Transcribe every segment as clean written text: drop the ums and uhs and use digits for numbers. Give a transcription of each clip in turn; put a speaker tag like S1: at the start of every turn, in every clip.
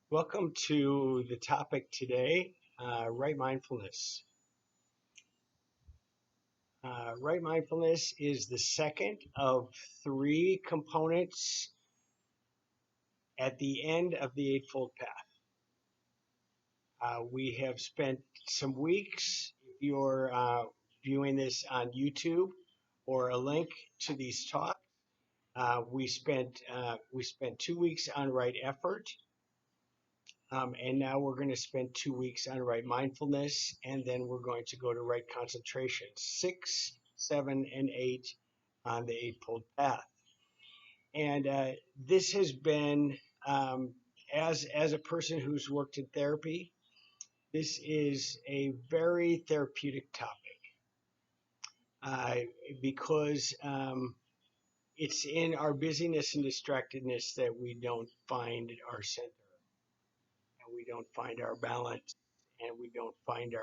S1: Welcome to the topic today, right mindfulness. Right mindfulness is the second of three components at the end of the Eightfold Path. We have spent some weeks, if you're viewing this on YouTube or a link to these talks, we spent 2 weeks on right effort. And now we're going to spend 2 weeks on right mindfulness, and then we're going to go to right concentration, 6, 7, and 8 on the Eightfold Path. And this has been, as a person who's worked in therapy, this is a very therapeutic topic because it's in our busyness and distractedness that we don't find our center. We don't find our balance, and we don't find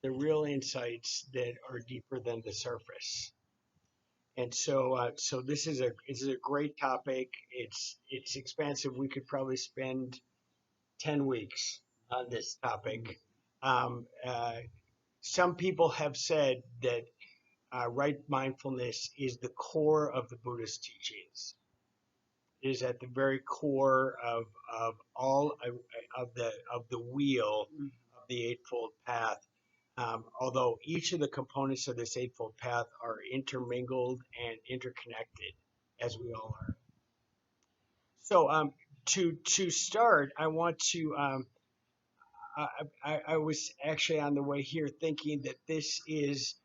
S1: the real insights that are deeper than the surface. And so this is a great topic. It's expansive. We could probably spend 10 weeks on this topic. Some people have said that right mindfulness is the core of the Buddhist teachings. Is at the very core of all of the wheel of the Eightfold Path. Although each of the components of this Eightfold Path are intermingled and interconnected, as we all are. So to start, I want to. I was actually on the way here thinking that this is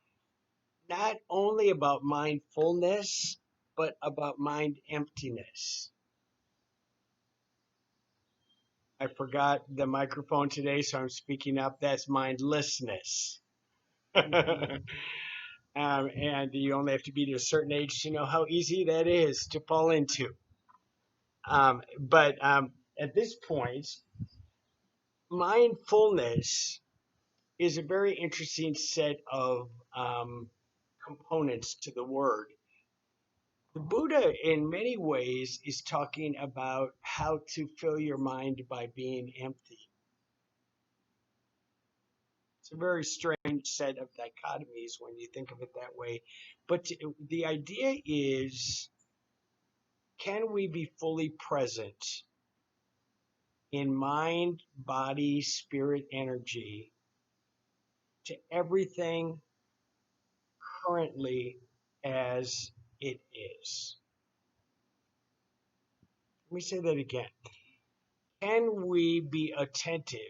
S1: not only about mindfulness, but about mind emptiness. I forgot the microphone today, so I'm speaking up. That's mindlessness. And you only have to be to a certain age to know how easy that is to fall into. But at this point, mindfulness is a very interesting set of components to the word. The Buddha, in many ways, is talking about how to fill your mind by being empty. It's a very strange set of dichotomies when you think of it that way. But the idea is, can we be fully present in mind, body, spirit, energy to everything currently as it is? Let me say that again. Can we be attentive,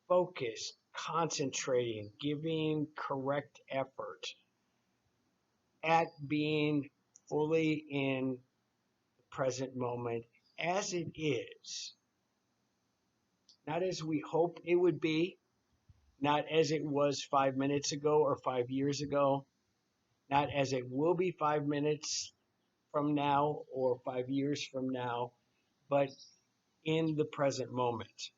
S1: focused, concentrating, giving correct effort at being fully in the present moment as it is, not as we hope it would be, not as it was 5 minutes ago or 5 years ago, not as it will be 5 minutes from now or 5 years from now, but in the present moment.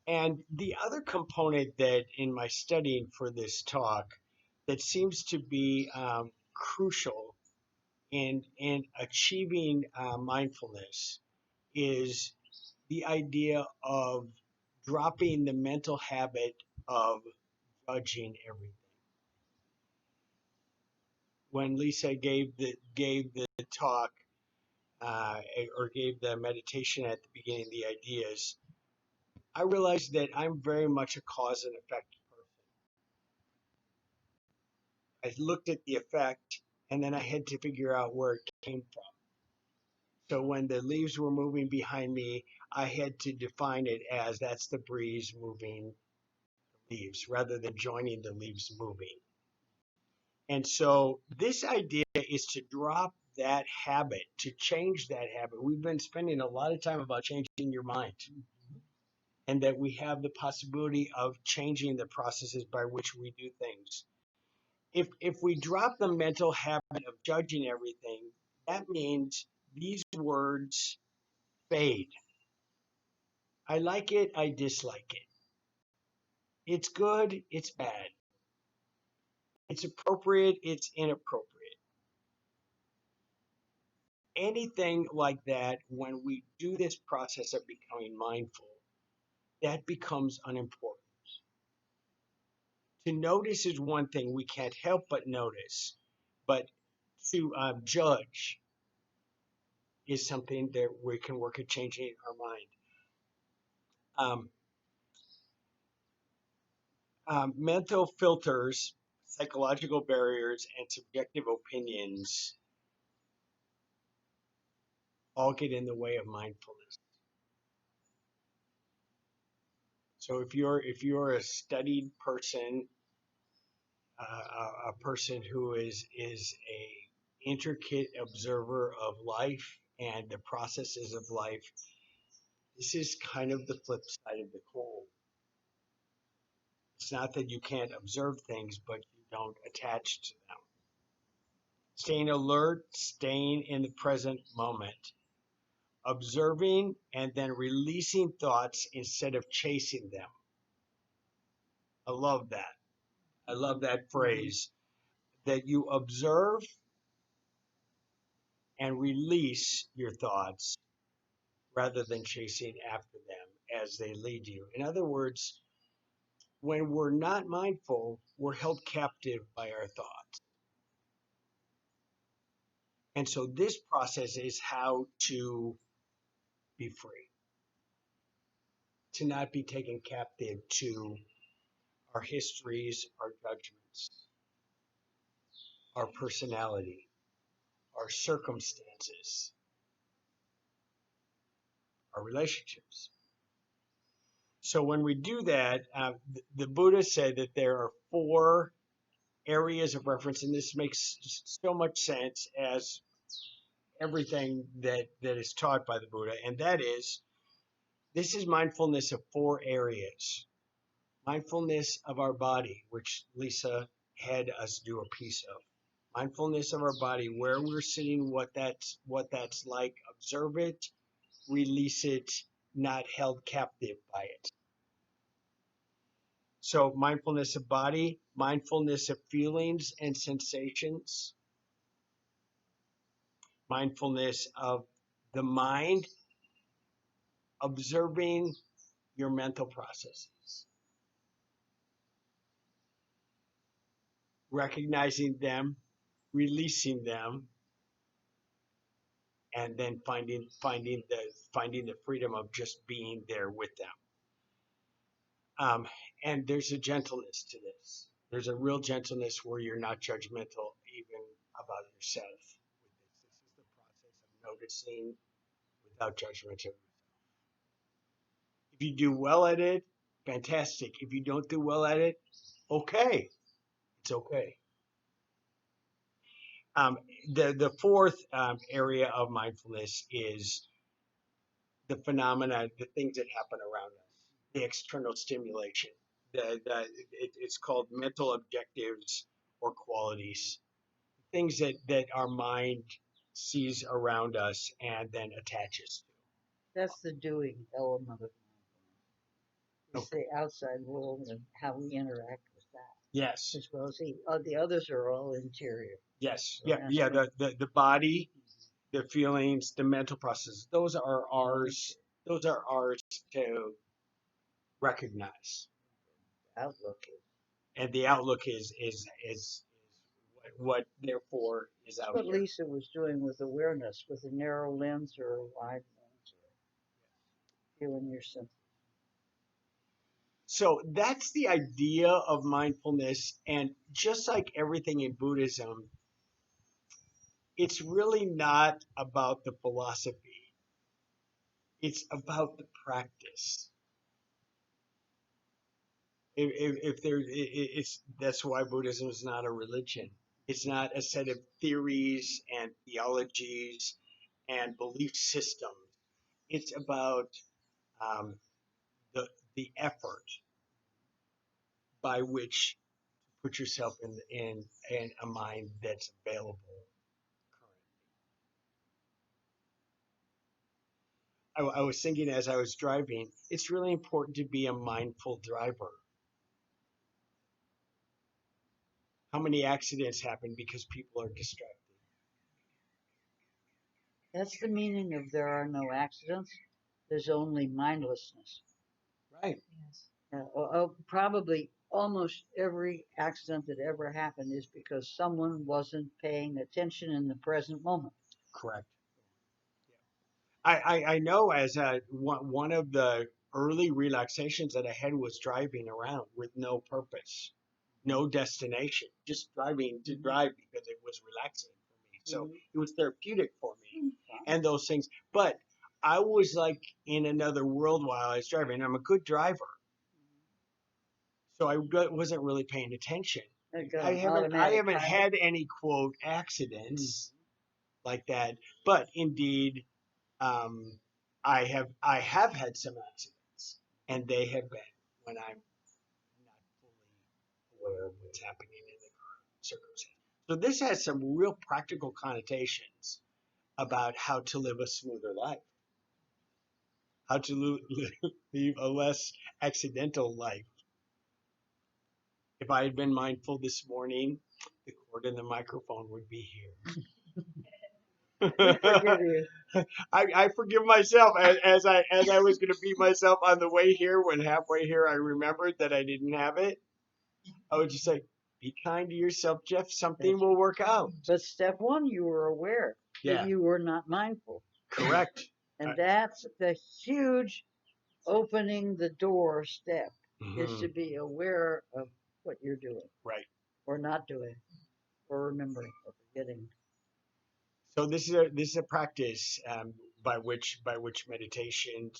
S1: And the other component that in my studying for this talk that seems to be crucial in achieving mindfulness is the idea of dropping the mental habit of judging everything. When Lisa gave the talk or gave the meditation at the beginning, the ideas, I realized that I'm very much a cause and effect person. I looked at the effect, and then I had to figure out where it came from. So when the leaves were moving behind me, I had to define it as that's the breeze moving the leaves rather than joining the leaves moving. And so this idea is to drop that habit, to change that habit. We've been spending a lot of time about changing your mind, and that we have the possibility of changing the processes by which we do things. If we drop the mental habit of judging everything, that means these words fade. I like it, I dislike it. It's good, it's bad. It's appropriate, it's inappropriate. Anything like that, when we do this process of becoming mindful, that becomes unimportant. To notice is one thing, we can't help but notice, but to judge is something that we can work at changing our mind. Mental filters, psychological barriers, and subjective opinions all get in the way of mindfulness. So if you're a studied person, a person who is a intricate observer of life and the processes of life, this is kind of the flip side of the coin. It's not that you can't observe things, but you don't attach to them. Staying alert, staying in the present moment, observing and then releasing thoughts instead of chasing them. I love that. I love that phrase, that you observe and release your thoughts rather than chasing after them as they lead you. In other words, when we're not mindful, we're held captive by our thoughts. And so this process is how to be free, to not be taken captive to our histories, our judgments, our personality, our circumstances, our relationships. So when we do that, the Buddha said that there are 4 areas of reference, and this makes so much sense as everything that is taught by the Buddha, and that is, this is mindfulness of 4 areas. Mindfulness of our body, which Lisa had us do a piece of. Mindfulness of our body, where we're sitting, what that's like. Observe it, release it, not held captive by it. So mindfulness of body, mindfulness of feelings and sensations, mindfulness of the mind, observing your mental processes, recognizing them, releasing them, and then finding the freedom of just being there with them. And there's a gentleness to this. There's a real gentleness where you're not judgmental even about yourself. This is the process of noticing without judgment of yourself. If you do well at it, fantastic. If you don't do well at it, okay, it's okay. The fourth area of mindfulness is the phenomena, the things that happen around us, the external stimulation. It's called mental objectives or qualities, things that our mind sees around us and then attaches to.
S2: That's the doing element of mindfulness. It's
S1: Okay.
S2: the outside world and how we interact with that,
S1: Yes.
S2: as well as the others are all interior.
S1: Yes.
S2: So
S1: Yeah.
S2: that's
S1: Yeah.
S2: what
S1: The body, the feelings, the mental processes. Those are ours. Those are ours to recognize.
S2: outlook is.
S1: And the outlook is what therefore is
S2: That's
S1: out
S2: what
S1: here.
S2: Lisa was doing with awareness, with a narrow lens or a wide lens, or feeling your senses.
S1: So that's the idea of mindfulness. And just like everything in Buddhism, it's really not about the philosophy. It's about the practice. If there, it's that's why Buddhism is not a religion. It's not a set of theories and theologies and belief systems. It's about um, the effort by which to put yourself in a mind that's available currently. I was thinking as I was driving, it's really important to be a mindful driver. How many accidents happen because people are distracted?
S2: That's the meaning of there are no accidents. There's only mindlessness.
S1: Right.
S2: Yes. Probably almost every accident that ever happened is because someone wasn't paying attention in the present moment.
S1: Correct. I know as one of the early relaxations that I had was driving around with no purpose, no destination, just driving to drive because it was relaxing for me. So it was therapeutic for me and those things. But I was like in another world while I was driving. I'm a good driver, so I wasn't really paying attention. I haven't had any quote accidents like that, but indeed, um, I have had some accidents, and they have been when I'm not fully aware of what's happening in the current circumstance. So this has some real practical connotations about how to live a smoother life, how to live a less accidental life. If I had been mindful this morning, the cord and the microphone would be here.
S2: We forgive you.
S1: I forgive myself as I was going to beat myself on the way here. When halfway here I remembered that I didn't have it, I would just say, "Be kind to yourself, Jeff. Something will work out."
S2: But step one, you were aware
S1: Yeah,
S2: that you were not mindful.
S1: correct.
S2: And that's the huge opening the door step, is to
S1: Mhm.
S2: be aware of what you're doing
S1: Right.
S2: or not doing or remembering or forgetting.
S1: So this is a practice by which meditation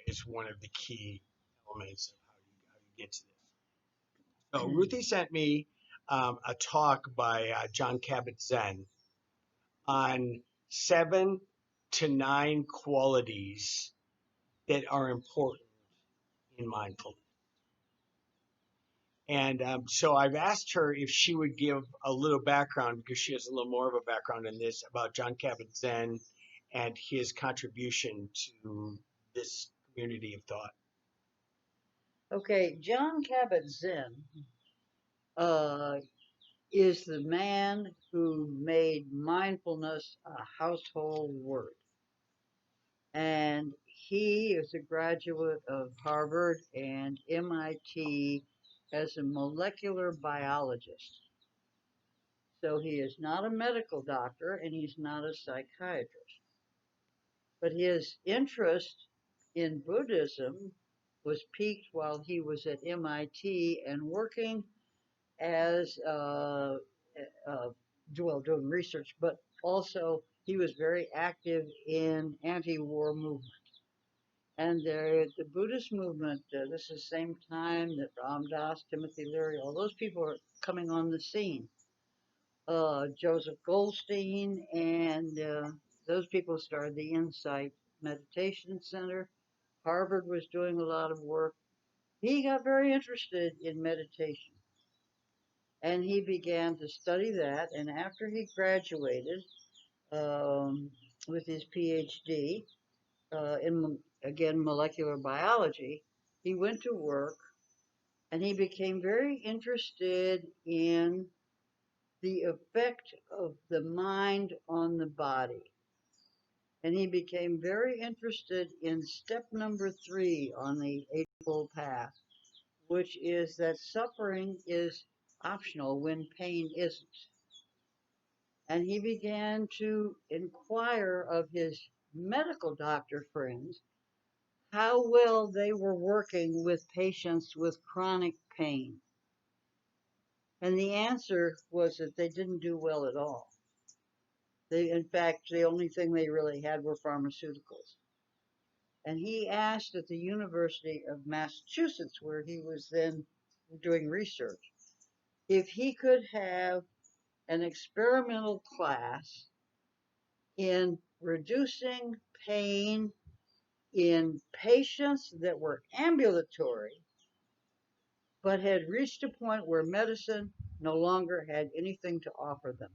S1: is one of the key elements of how you get to this. So Ruthie sent me a talk by John Kabat-Zinn on 7 to 9 qualities that are important in mindfulness. And so I've asked her if she would give a little background, because she has a little more of a background in this, about John Kabat-Zinn and his contribution to this community of thought.
S2: Okay, John Kabat-Zinn uh, is the man who made mindfulness a household word. And he is a graduate of Harvard and MIT as a molecular biologist. So he is not a medical doctor and he's not a psychiatrist. But his interest in Buddhism was piqued while he was at MIT and working as doing research, but also he was very active in anti-war movement. And the Buddhist movement, this is the same time that Ram Dass, Timothy Leary, all those people are coming on the scene. Joseph Goldstein, and those people started the Insight Meditation Center. Harvard was doing a lot of work. He got very interested in meditation and he began to study that. And after he graduated with his PhD in, again, molecular biology, he went to work and he became very interested in the effect of the mind on the body. And he became very interested in step number 3 on the Eightfold Path, which is that suffering is optional when pain isn't. And he began to inquire of his medical doctor friends how well they were working with patients with chronic pain. And the answer was that they didn't do well at all. In fact, the only thing they really had were pharmaceuticals. And he asked at the University of Massachusetts, where he was then doing research, if he could have an experimental class in reducing pain in patients that were ambulatory but had reached a point where medicine no longer had anything to offer them.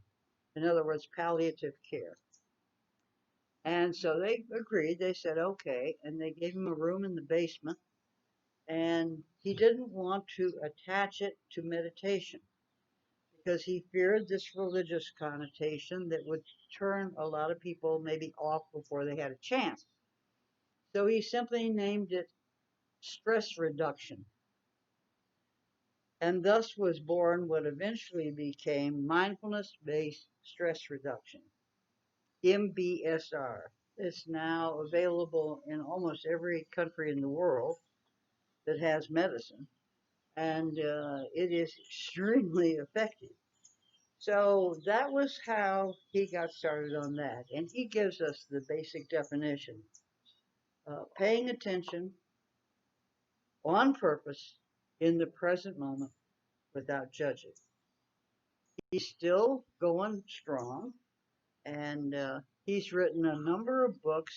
S2: In other words, palliative care. And so they agreed. They said, okay. And they gave him a room in the basement. And he didn't want to attach it to meditation because he feared this religious connotation that would turn a lot of people maybe off before they had a chance. So he simply named it stress reduction. And thus was born what eventually became mindfulness based stress reduction, MBSR. It's now available in almost every country in the world that has medicine, and it is extremely effective. So that was how he got started on that. And he gives us the basic definition: paying attention on purpose in the present moment without judging. He's still going strong, and he's written a number of books.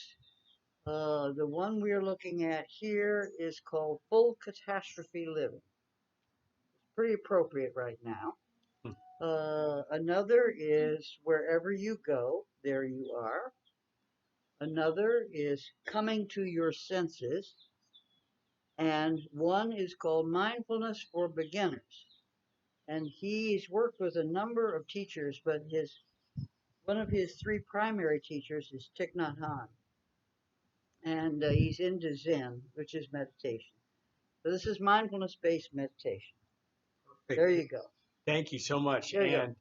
S2: The one we're looking at here is called Full Catastrophe Living. Pretty appropriate right now. Another is Wherever You Go, There You Are. Another is Coming to Your Senses. And one is called Mindfulness for Beginners. And he's worked with a number of teachers, but one of his three primary teachers is Thich Nhat Hanh. And he's into Zen, which is meditation. So this is mindfulness-based meditation. There you go.
S1: Thank you so much.
S2: There you go.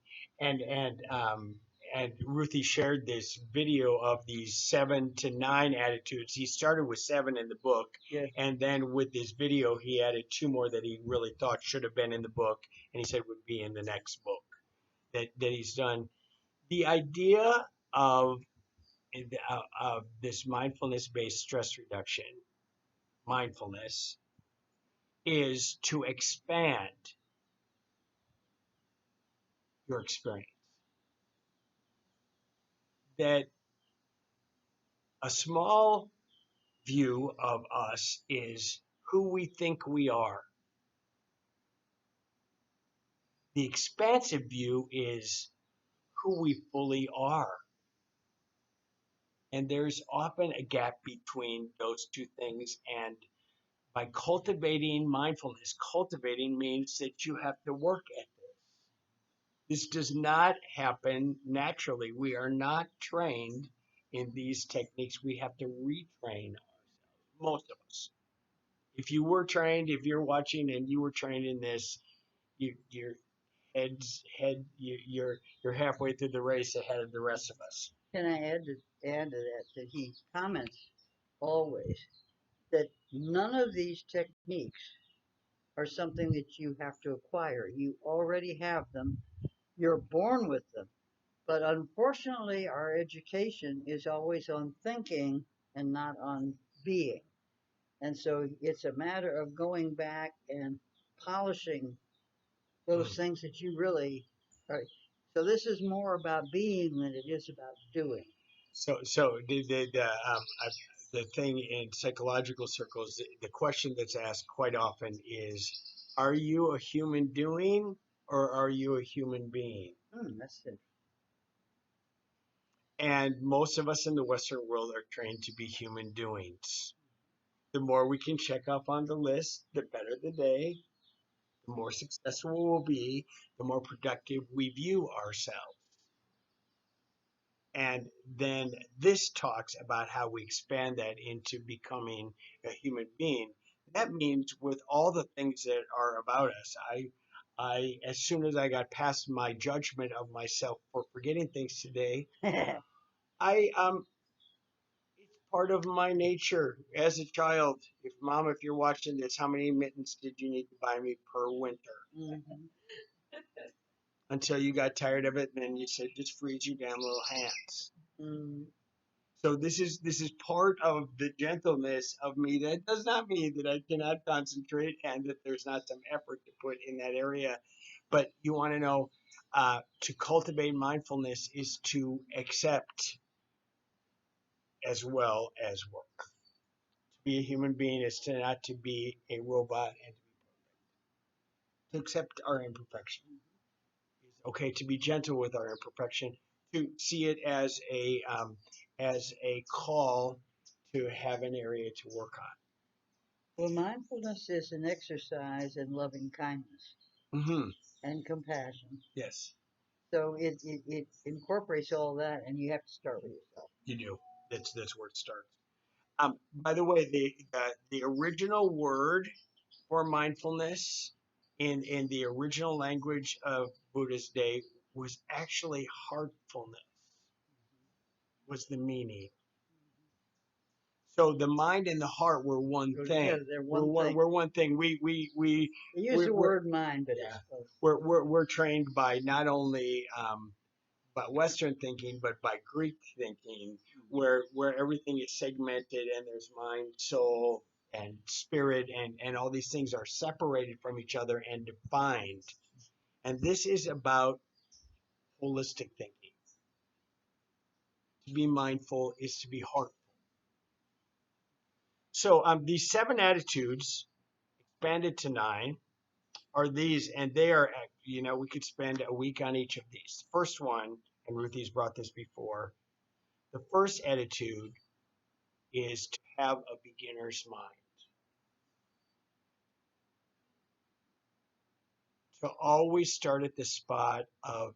S1: And Ruthie shared this video of these 7 to 9 attitudes. He started with 7 in the book,
S2: Yes.
S1: and then with this video, he added 2 more that he really thought should have been in the book, and he said would be in the next book that he's done. The idea of this mindfulness-based stress reduction, mindfulness, is to expand your experience. That a small view of us is who we think we are. The expansive view is who we fully are. And there's often a gap between those two things. And by cultivating mindfulness, cultivating means that you have to work at this. This does not happen naturally. We are not trained in these techniques. We have to retrain ourselves, most of us. If you were trained, if you're watching and you were trained in this, your you're halfway through the race ahead of the rest of us.
S2: Can I add to that he comments always that none of these techniques are something that you have to acquire. You already have them. You're born with them. But unfortunately, our education is always on thinking and not on being. And so it's a matter of going back and polishing those things that you really are. So this is more about being than it is about doing.
S1: So the thing in psychological circles, the question that's asked quite often is, are you a human doing or are you a human being?
S2: That's it.
S1: And most of us in the Western world are trained to be human doings. The more we can check off on the list, the better the day, the more successful we'll be, the more productive we view ourselves. And then this talks about how we expand that into becoming a human being. That means with all the things that are about us, as soon as I got past my judgment of myself for forgetting things today, it's part of my nature as a child. If you're watching this, how many mittens did you need to buy me per winter?
S2: Mm-hmm.
S1: Until you got tired of it, and then you said, just freeze your damn little hands.
S2: Mm-hmm.
S1: So this is part of the gentleness of me. That does not mean that I cannot concentrate and that there's not some effort to put in that area. But you want to know, to cultivate mindfulness is to accept as well as work. To be a human being is to not to be a robot and to accept our imperfection. It's okay to be gentle with our imperfection, to see it as as a call to have an area to work
S2: Well, mindfulness is an exercise in loving kindness
S1: on.
S2: and compassion.
S1: Yes,
S2: So it incorporates all that, and you have to start with yourself.
S1: you do. That's where it starts. By the way, the original word for mindfulness in the original language of Buddha's day was actually heartfulness, was the meaning. So the mind and the heart were one
S2: Go
S1: thing.
S2: together, they're one thing.
S1: We're one thing.
S2: They use the
S1: We're
S2: word mind, but
S1: yeah.
S2: it's both.
S1: We're trained by not only by Western thinking, but by Greek thinking, where everything is segmented and there's mind, soul, and spirit, and all these things are separated from each other and defined. And this is about holistic thinking. To be mindful is to be heartful. So these 7 attitudes, expanded to 9, are these, and they are, we could spend a week on each of these. The first one, and Ruthie's brought this before, the first attitude is to have a beginner's mind. To always start at the spot of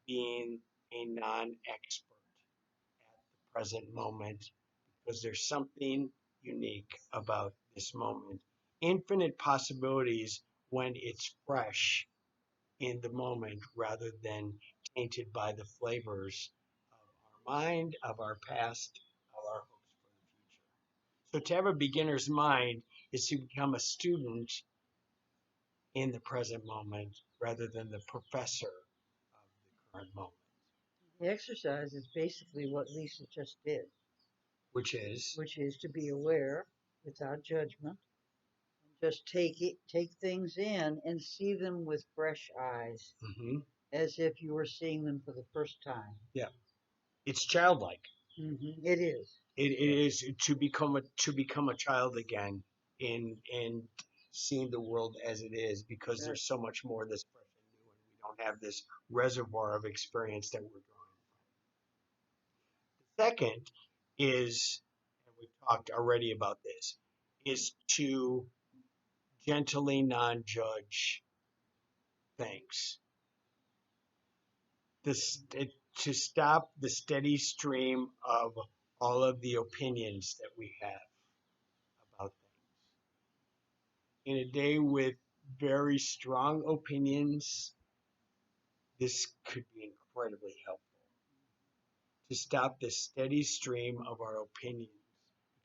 S1: being a non-expert at the present moment, because there's something unique about this moment. Infinite possibilities when it's fresh in the moment rather than tainted by the flavors of our mind, of our past, of our hopes for the future. So to have a beginner's mind is to become a student in the present moment rather than the professor of the current moment.
S2: The exercise is basically what Lisa just did,
S1: Which is,
S2: which is to be aware without judgment, and just take things in and see them with fresh eyes, as if you were seeing them for the first time.
S1: Yeah, it's childlike.
S2: It is.
S1: It is to become a child again in seeing the world as it is, because
S2: Right.
S1: there's so much more that's fresh and new, and we don't have this reservoir of experience that we're drawing from. The second is, and we've talked already about this, is to gently non-judge things. To stop the steady stream of all of the opinions that we have about things. In a day with very strong opinions, this could be incredibly helpful. To stop the steady stream of our opinions,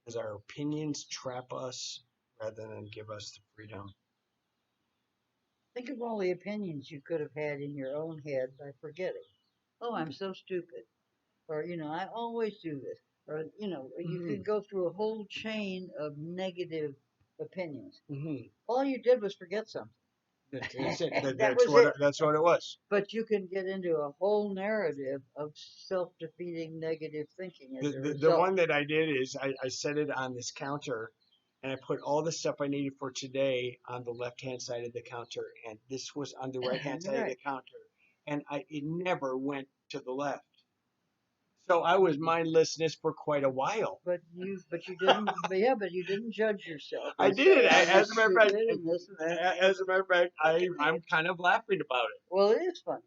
S1: because our opinions trap us rather than give us the freedom.
S2: Think of all the opinions you could have had in your own head by forgetting. Oh, I'm so stupid. Or, I always do this. Or, you could go through a whole chain of negative opinions. All you did was forget something.
S1: That's it.
S2: That was it.
S1: That's what it was.
S2: But you can get into a whole narrative of self-defeating negative thinking as a result.
S1: The one that I did is I set it on this counter, and I put all the stuff I needed for today on the left-hand side of the counter, and this was on the right-hand side of the counter, and it never went to the left. So I was mindlessness for quite a while.
S2: But you didn't. But you didn't judge yourself.
S1: I did. As a matter of fact, I'm kind of laughing about it.
S2: Well, it is funny.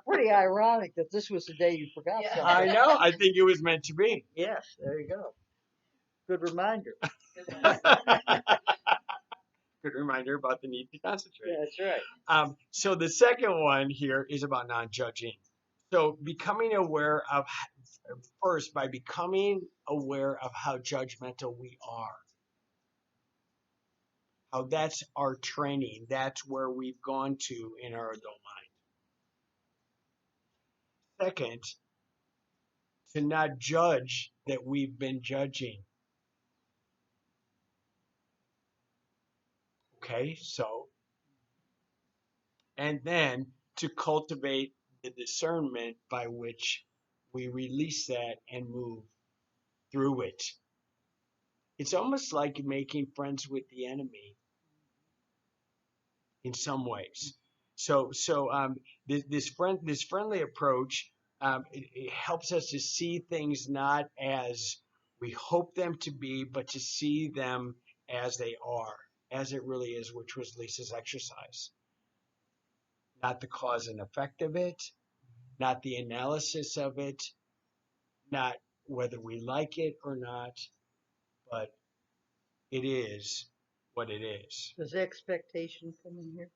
S2: Pretty ironic that this was the day you forgot something.
S1: I know. I think it was meant to be.
S2: Yes, there you go. Good reminder.
S1: Good reminder about the need to concentrate.
S2: Yeah, that's right.
S1: So the second one here is about non-judging. So becoming aware of, first, by becoming aware of how judgmental we are. How that's our training. That's where we've gone to in our adult mind. Second, to not judge that we've been judging. Okay, so, and then to cultivate the discernment by which we release that and move through it. It's almost like making friends with the enemy in some ways. So this friendly approach it helps us to see things not as we hope them to be, but to see them as they are, as it really is, which was Lisa's exercise. Not the cause and effect of it, not the analysis of it, not whether we like it or not, but it is what it is.
S2: Does expectation come in here?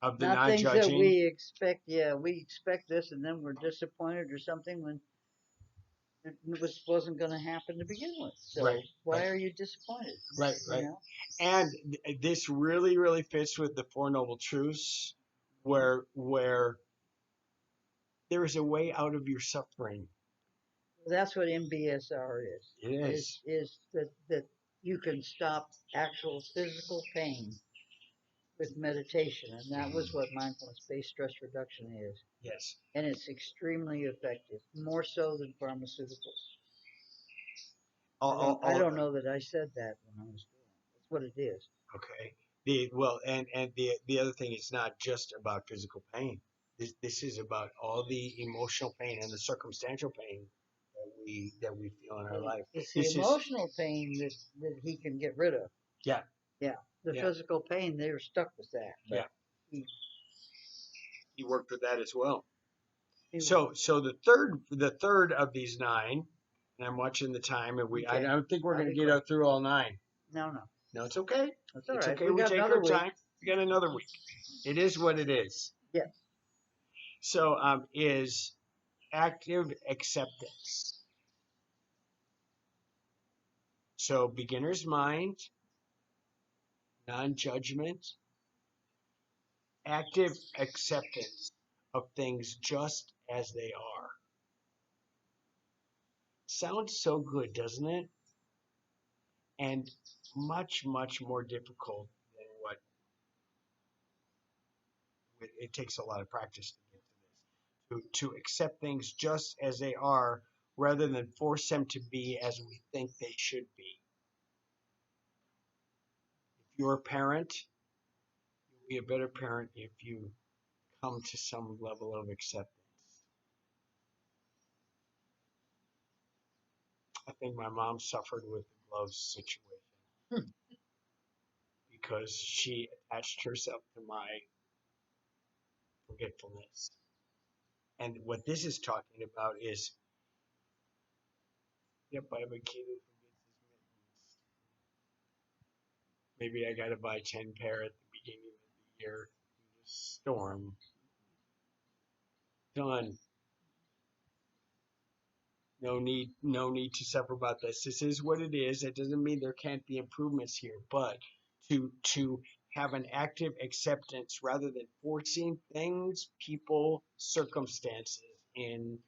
S1: Of the
S2: Not
S1: non
S2: things that
S1: judging,
S2: we expect. Yeah, we expect this, and then we're disappointed or something when it wasn't going to happen to begin with. So
S1: right,
S2: why
S1: right,
S2: are you disappointed?
S1: right,
S2: You
S1: right.
S2: know.
S1: And this really, really fits with the Four Noble Truths, where there is a way out of your suffering.
S2: That's what MBSR is.
S1: It is.
S2: Is that you can stop actual physical pain with meditation, and that was what mindfulness-based stress reduction is.
S1: Yes.
S2: And it's extremely effective, more so than pharmaceuticals. I don't know that I said that when I was doing it. That's what it is.
S1: Okay. The other thing is not just about physical pain. This is about all the emotional pain and the circumstantial pain that we feel in our life.
S2: It's the
S1: This is
S2: emotional pain that he can get rid of.
S1: yeah,
S2: Yeah. The
S1: yeah,
S2: physical pain, they were stuck with that. But
S1: yeah.
S2: he,
S1: He worked with that as well.
S2: he
S1: So the third of these nine, and I'm watching the time, and I
S2: Okay.
S1: don't think we're
S2: I'll
S1: going
S2: be
S1: to get out through all nine.
S2: no.
S1: No, it's okay.
S2: That's all
S1: It's
S2: right.
S1: okay.
S2: We
S1: We
S2: got
S1: take
S2: another
S1: our
S2: week.
S1: time. We got another week. It is what it is.
S2: Yes.
S1: So is active acceptance. So beginner's mind, non-judgment, active acceptance of things just as they are. Sounds so good, doesn't it? And much, much more difficult than what it takes a lot of practice to get to this. To accept things just as they are rather than force them to be as we think they should be. If you're a parent, you'll be a better parent if you come to some level of acceptance. I think my mom suffered with the gloves situation because she attached herself to my forgetfulness. And what this is talking about is, yep, I have a kid who forgets his mittens. Maybe I gotta buy 10 pair at the beginning of the year. Storm. Done. No need to suffer about this. This is what it is. It doesn't mean there can't be improvements here, but to have an active acceptance rather than forcing things, people, circumstances into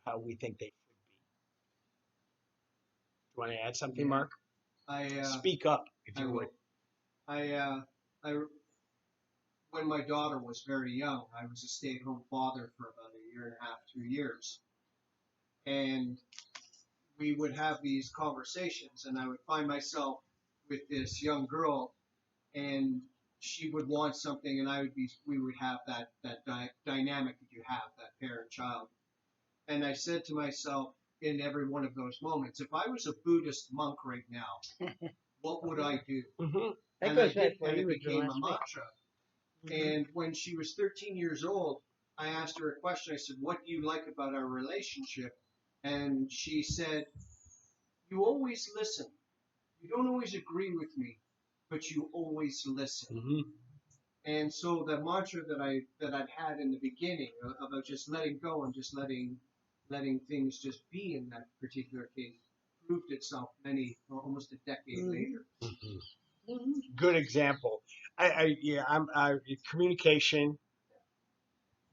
S1: how we think they should be. Do you want to add something, Mark? Speak up if you would.
S3: I when my daughter was very young, I was a stay-at-home father for about a year and a half, 2 years, and we would have these conversations, and I would find myself with this young girl, and she would want something, and we would have that dynamic that you have, that parent-child. And I said to myself in every one of those moments, if I was a Buddhist monk right now, what would I do?
S1: Mm-hmm.
S3: And it became a mantra. And when she was 13 years old, I asked her a question. I said, "What do you like about our relationship?" And she said, "You always listen. You don't always agree with me, but you always listen."
S1: Mm-hmm.
S3: And so the mantra that I'd had in the beginning about just letting go and just letting things just be in that particular case proved itself almost a decade later.
S1: Mm-hmm. Good example. I'm communication.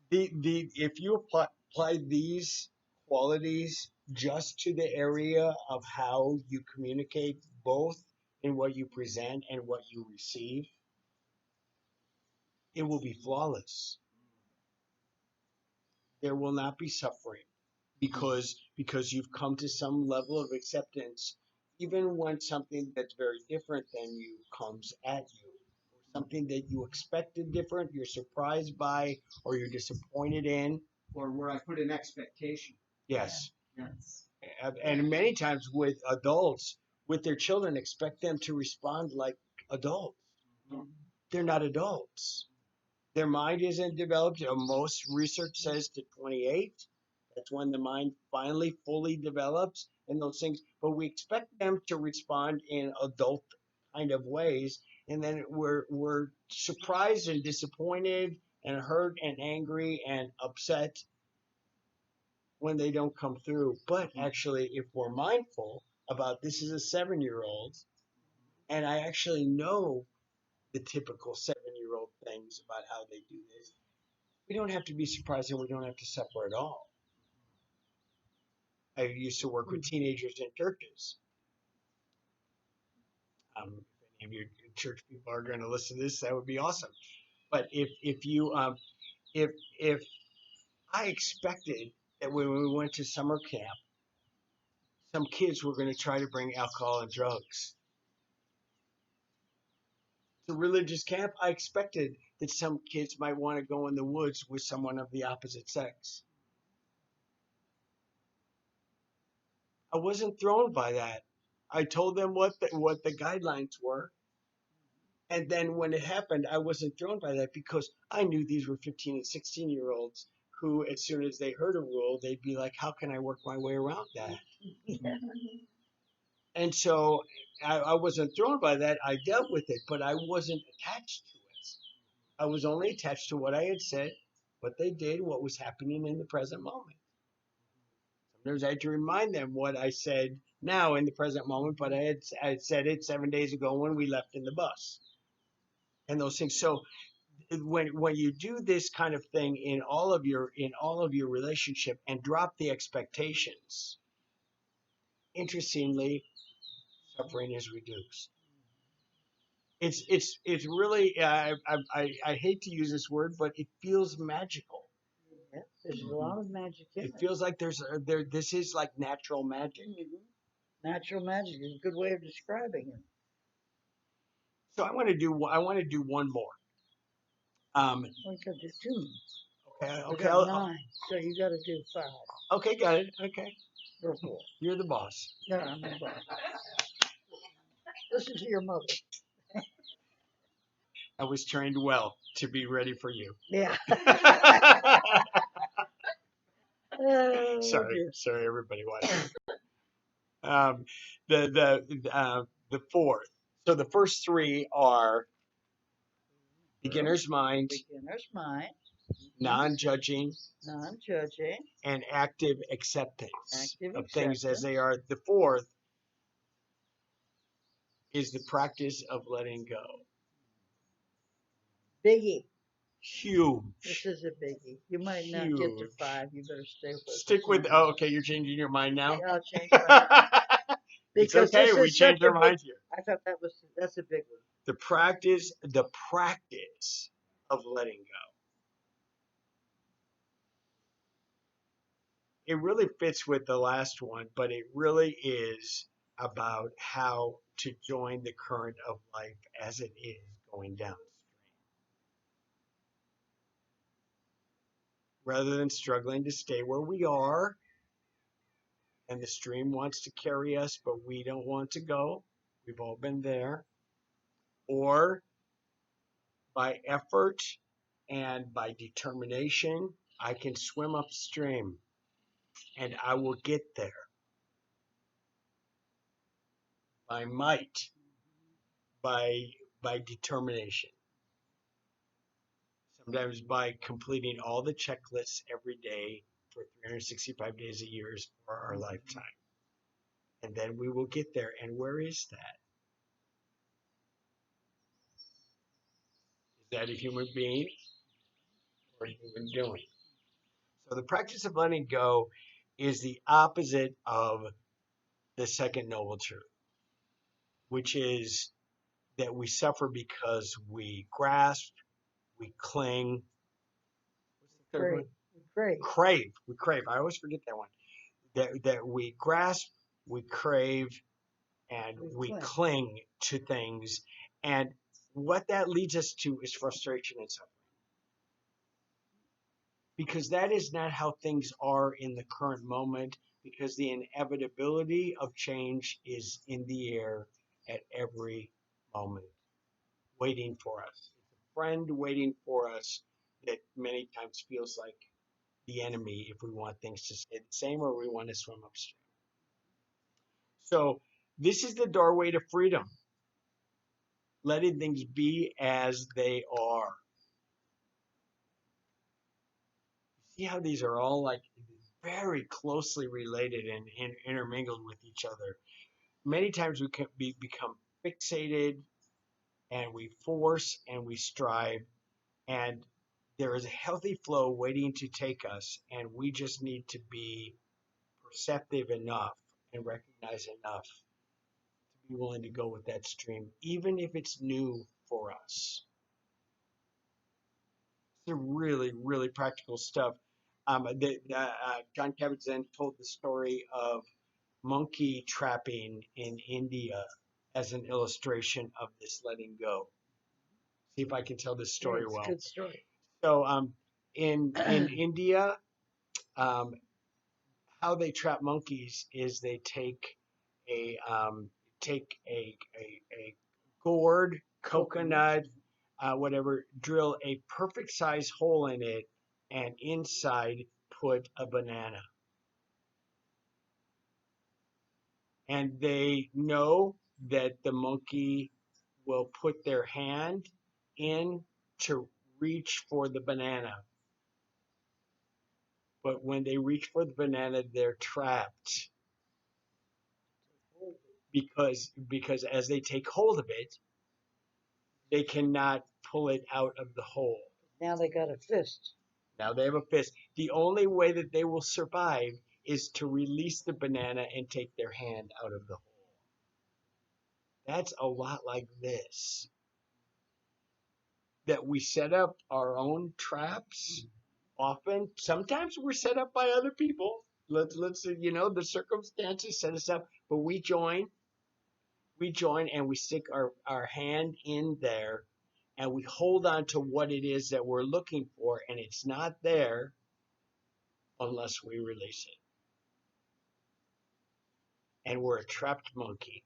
S1: If you apply these qualities just to the area of how you communicate, both in what you present and what you receive, it will be flawless. There will not be suffering because you've come to some level of acceptance, even when something that's very different than you comes at you, or something that you expected different, you're surprised by, or you're disappointed in.
S3: or where I put an expectation.
S1: Yes.
S2: Yes.
S1: And many times with adults, with their children, expect them to respond like adults. They're not adults. Their mind isn't developed. Most research says to 28. That's when the mind finally fully develops and those things. But we expect them to respond in adult kind of ways, and then we're surprised and disappointed and hurt and angry and upset when they don't come through. But actually, if we're mindful about this is a 7-year-old, and I actually know the typical 7-year-old things about how they do this, we don't have to be surprised and we don't have to suffer at all. I used to work with teenagers in churches. If any of your church people are going to listen to this, that would be awesome. But if you if I expected that when we went to summer camp, some kids were going to try to bring alcohol and drugs. To religious camp, I expected that some kids might want to go in the woods with someone of the opposite sex. I wasn't thrown by that. I told them what the guidelines were. And then when it happened, I wasn't thrown by that because I knew these were 15 and 16-year-olds who, as soon as they heard a rule, they'd be like, how can I work my way around that?
S2: Yeah.
S1: And so I wasn't thrown by that. I dealt with it, but I wasn't attached to it. I was only attached to what I had said, what they did, what was happening in the present moment. Sometimes I had to remind them what I said now in the present moment, but I had said it 7 days ago when we left in the bus. And those things. So when you do this kind of thing in all of your relationship and drop the expectations, interestingly, suffering is reduced. It's really I hate to use this word, but it feels magical.
S2: Yeah, there's a lot of magic in
S1: It feels like this is like natural magic.
S2: Natural magic is a good way of describing it.
S1: So I want to do one more.
S2: We could do 2.
S1: Okay,
S2: We
S1: okay,
S2: got 9, so you got to do 5
S1: okay, got it. Okay,
S2: or 4.
S1: you're the boss.
S2: No, I'm the boss. Listen to your mother.
S1: I was trained well to be ready for you.
S2: Yeah. Oh, dear.
S1: Sorry, everybody watching. The fourth. So the first 3 are beginner's mind,
S2: Beginner's mind,
S1: non-judging,
S2: non-judging,
S1: and active acceptance
S2: active
S1: of things as
S2: acceptance.
S1: they are. The fourth is the practice of letting go.
S2: Biggie.
S1: Huge.
S2: This is a biggie. You might not get to 5. You better stay with us.
S1: Stick with. Oh, okay. You're changing your mind now.
S2: Yeah, I'll change my mind.
S1: It's
S2: Because
S1: okay.
S2: this
S1: We
S2: is such
S1: changed our
S2: a big.
S1: minds here.
S2: I thought that's a big one.
S1: The practice of letting go. It really fits with the last one, but it really is about how to join the current of life as it is going downstream. Rather than struggling to stay where we are, and the stream wants to carry us, but we don't want to go. We've all been there. Or by effort and by determination, I can swim upstream and I will get there. By might, by determination. Sometimes by completing all the checklists every day for 365 days a year for our lifetime. And then we will get there. And where is that? Is that a human being or a human doing? So the practice of letting go is the opposite of the second noble truth, which is that we suffer because we grasp, we cling. What's the third one? Crave. We crave. I always forget that one. That we grasp, we crave, and we cling to things. And what that leads us to is frustration and suffering. because that is not how things are in the current moment, because the inevitability of change is in the air at every moment, waiting for us. It's a friend waiting for us that many times feels like the enemy if we want things to stay the same or we want to swim upstream. So, this is the doorway to freedom, letting things be as they are. See how these are all like very closely related and intermingled with each other. Many times we can become fixated and we force and we strive, and there is a healthy flow waiting to take us, and we just need to be perceptive enough and recognize enough to be willing to go with that stream, even if it's new for us. It's a really, really practical stuff. John Kabat-Zinn told the story of monkey trapping in India as an illustration of this letting go. See if I can tell this story
S2: It's
S1: well.
S2: a good story.
S1: So in India, um, how they trap monkeys is they a um, take a gourd, coconut, whatever, drill a perfect size hole in it, and inside put a banana. And they know that the monkey will put their hand in to reach for the banana. But when they reach for the banana, they're trapped because as they take hold of it, they cannot pull it out of the hole.
S2: Now they got a fist.
S1: Now they have a fist. The only way that they will survive is to release the banana and take their hand out of the hole. That's a lot like this. That we set up our own traps often. Sometimes we're set up by other people. Let's the circumstances set us up, but we join and we stick our hand in there and we hold on to what it is that we're looking for, and it's not there unless we release it. And we're a trapped monkey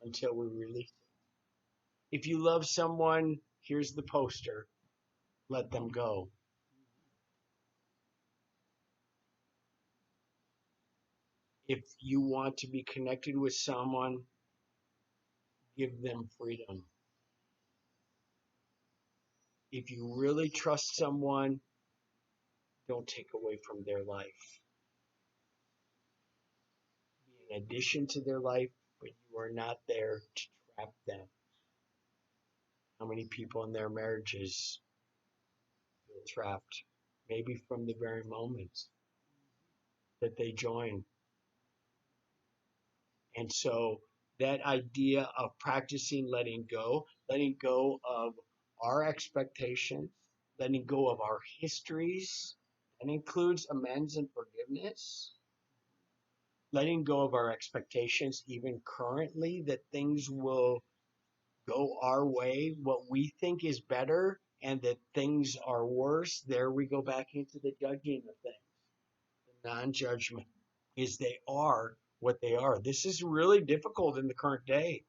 S1: until we release it. If you love someone, here's the poster, let them go. If you want to be connected with someone, give them freedom. If you really trust someone, don't take away from their life. Be an addition to their life, but you are not there to trap them. How many people in their marriages feel trapped? Maybe from the very moment that they join. And so that idea of practicing letting go of our expectations, letting go of our histories, that includes amends and forgiveness, letting go of our expectations, even currently, that things will go our way, what we think is better, and that things are worse. There we go back into the judging of things. The non-judgment is they are what they are. This is really difficult in the current day.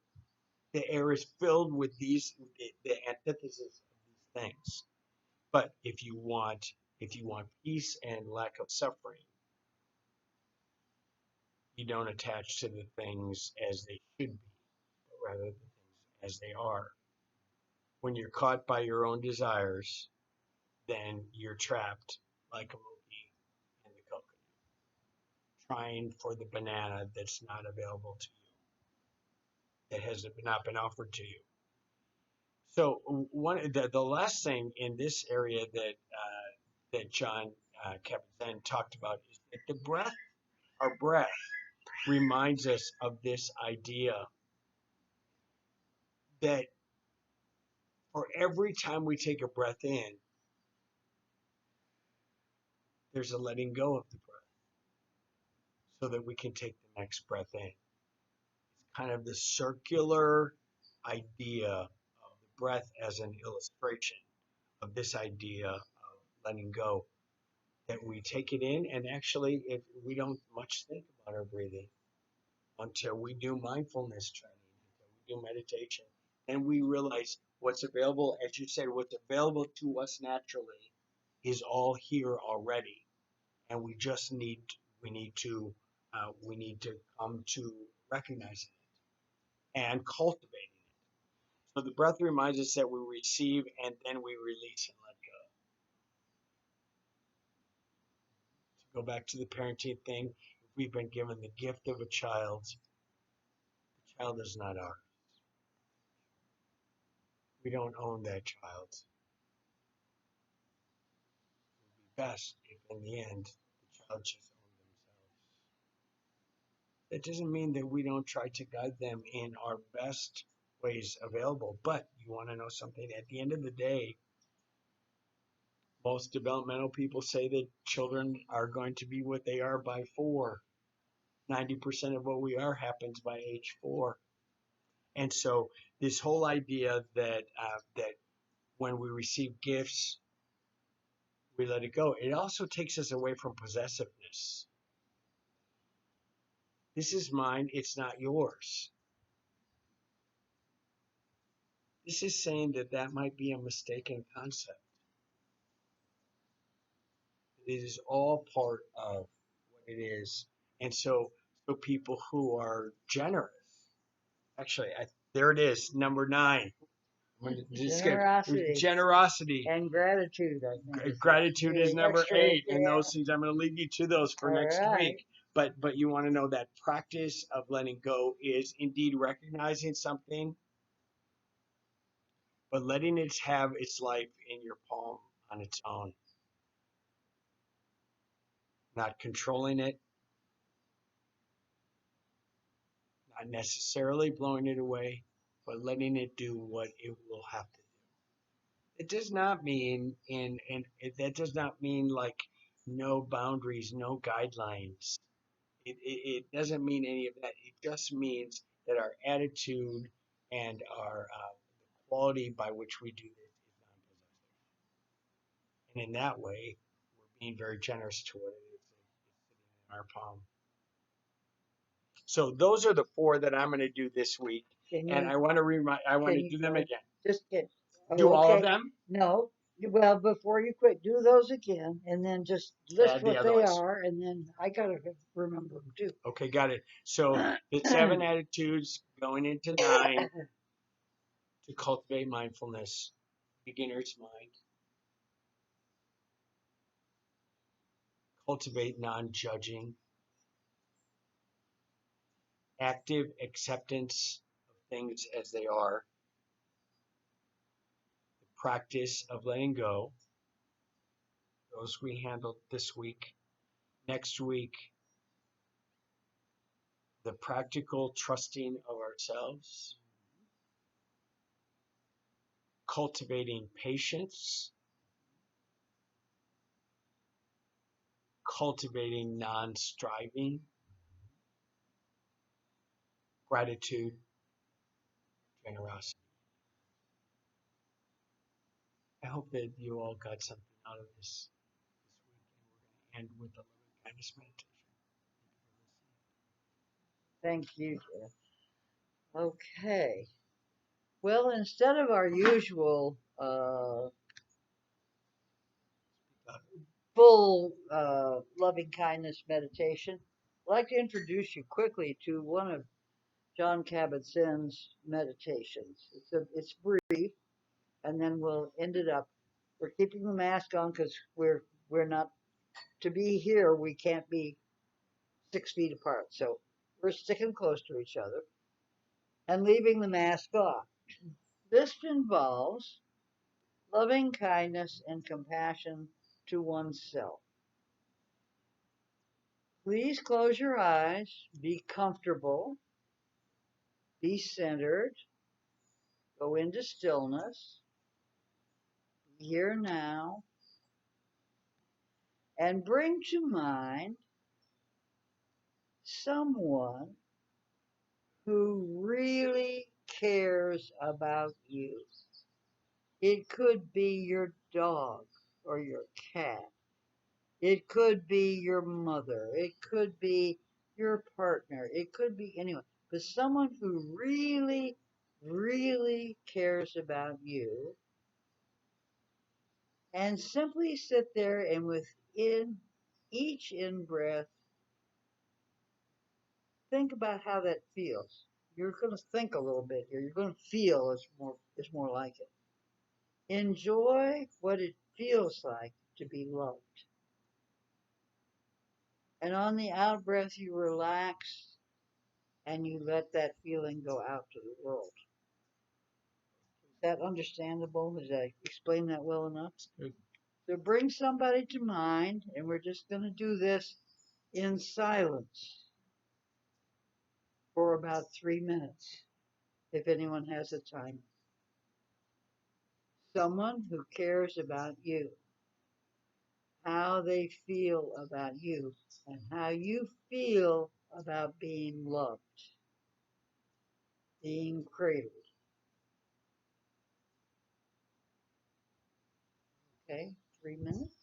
S1: The air is filled with the antithesis of these things. But if you want peace and lack of suffering, you don't attach to the things as they should be, but rather the things as they are. When you're caught by your own desires, then you're trapped like a monkey in the coconut, trying for the banana that's not available to you, that has not been offered to you. So the last thing in this area that John Kabat-Zinn talked about is that our breath, reminds us of this idea that for every time we take a breath in, there's a letting go of the breath so that we can take the next breath in. It's kind of the circular idea of the breath as an illustration of this idea of letting go, that we take it in, and actually, if we don't much think about our breathing until we do mindfulness training, until we do meditation, and we realize what's available, as you said, what's available to us naturally is all here already, and we need to we need to come to recognizing it and cultivating it. So the breath reminds us that we receive and then we release and let go. To go back to the parenting thing, if we've been given the gift of a child, the child is not ours. We don't own that child. It would be best if in the end the child just owned themselves. That doesn't mean that we don't try to guide them in our best ways available. But you want to know something? At the end of the day, most developmental people say that children are going to be what they are by 4. 90% of what we are happens by age 4. And so this whole idea that when we receive gifts, we let it go. It also takes us away from possessiveness. This is mine, it's not yours. This is saying that might be a mistaken concept. It is all part of what it is. And so people who are generous, actually, there it is, number 9.
S2: Generosity.
S1: Generosity.
S2: And gratitude, I think.
S1: Gratitude is number 8,
S2: yeah.
S1: and those things I'm going to leave you to those for
S2: All
S1: next
S2: right.
S1: week. But you want to know that practice of letting go is indeed recognizing something, but letting it have its life in your palm on its own, not controlling it, not necessarily blowing it away, but letting it do what it will have to do. It does not mean that does not mean like no boundaries, no guidelines. It doesn't mean any of that. It just means that our attitude and our the quality by which we do this is non-possessive. And in that way, we're being very generous to what it is sitting in our palm. So those are the 4 that I'm going to do this week, and I want to do them again.
S2: Just get.
S1: Do all of them?
S2: No. Well, before you quit, do those again, and then just list what they
S1: ones.
S2: are, and then I gotta remember them too.
S1: Okay, got it. So the 7 attitudes going into 9 to cultivate mindfulness, beginner's mind, cultivate non-judging, active acceptance of things as they are, the practice of letting go. Those we handled this week. Next week, the practical trusting of ourselves, cultivating patience, cultivating non-striving, gratitude, generosity. I hope that you all got something out of this week, and we're going to end with a loving kindness meditation.
S2: Thank you, Jeff. Okay. Well, instead of our usual full loving kindness meditation, I'd like to introduce you quickly to one of John Kabat-Zinn's meditations. It's brief, and then we'll end it up. We're keeping the mask on because we're not to be here. We can't be 6 feet apart, so we're sticking close to each other and leaving the mask off. This involves loving kindness and compassion to oneself. Please close your eyes, be comfortable, be centered, go into stillness, be here now, and bring to mind someone who really cares about you. It could be your dog or your cat. It could be your mother. It could be your partner. It could be anyone. But someone who really, really cares about you, and simply sit there and within each in breath, think about how that feels. You're going to think a little bit here. You're going to feel is more like it. Enjoy what it feels like to be loved. And on the out breath, you relax and you let that feeling go out to the world. Is that understandable? Did I explain that well enough?
S1: Good.
S2: So bring somebody to mind, and we're just going to do this in silence for about 3 minutes, if anyone has the time. Someone who cares about you, how they feel about you, and how you feel about being loved, being cradled. Okay, 3 minutes.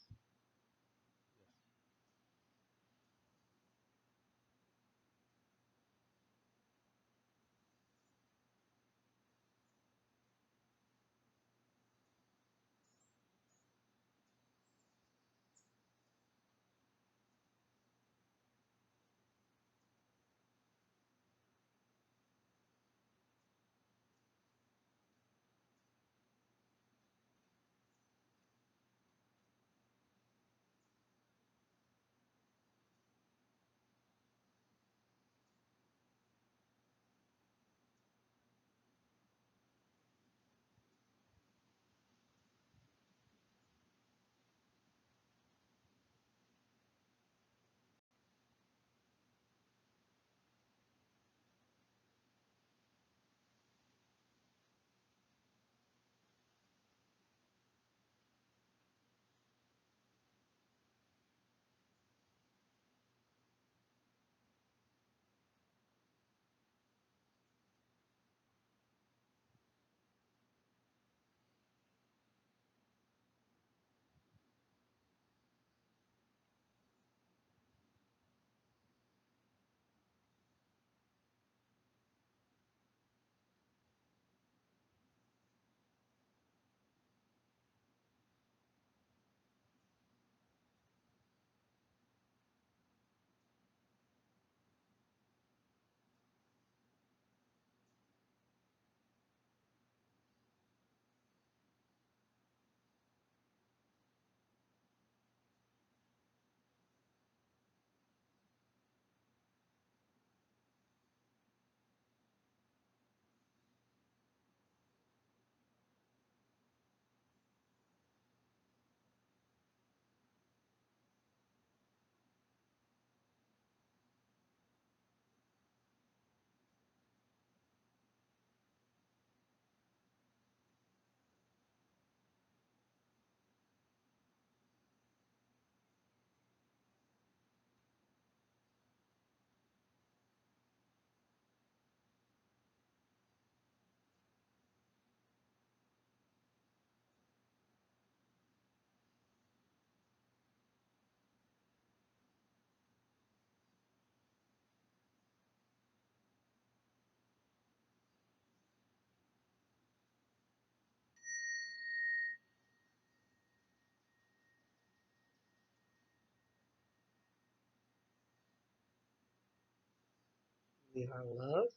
S2: We are loved,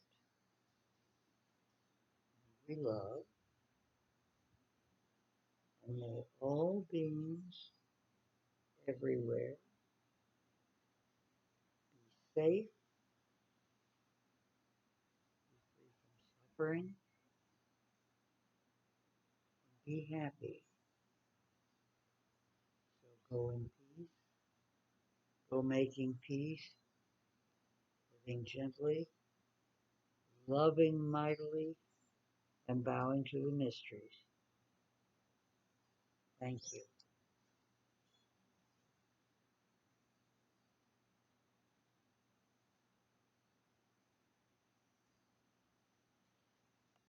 S2: we love, and may all beings everywhere be safe, free from suffering, be happy. So go in peace, go making peace, living gently, loving mightily, and bowing to the mysteries. Thank you.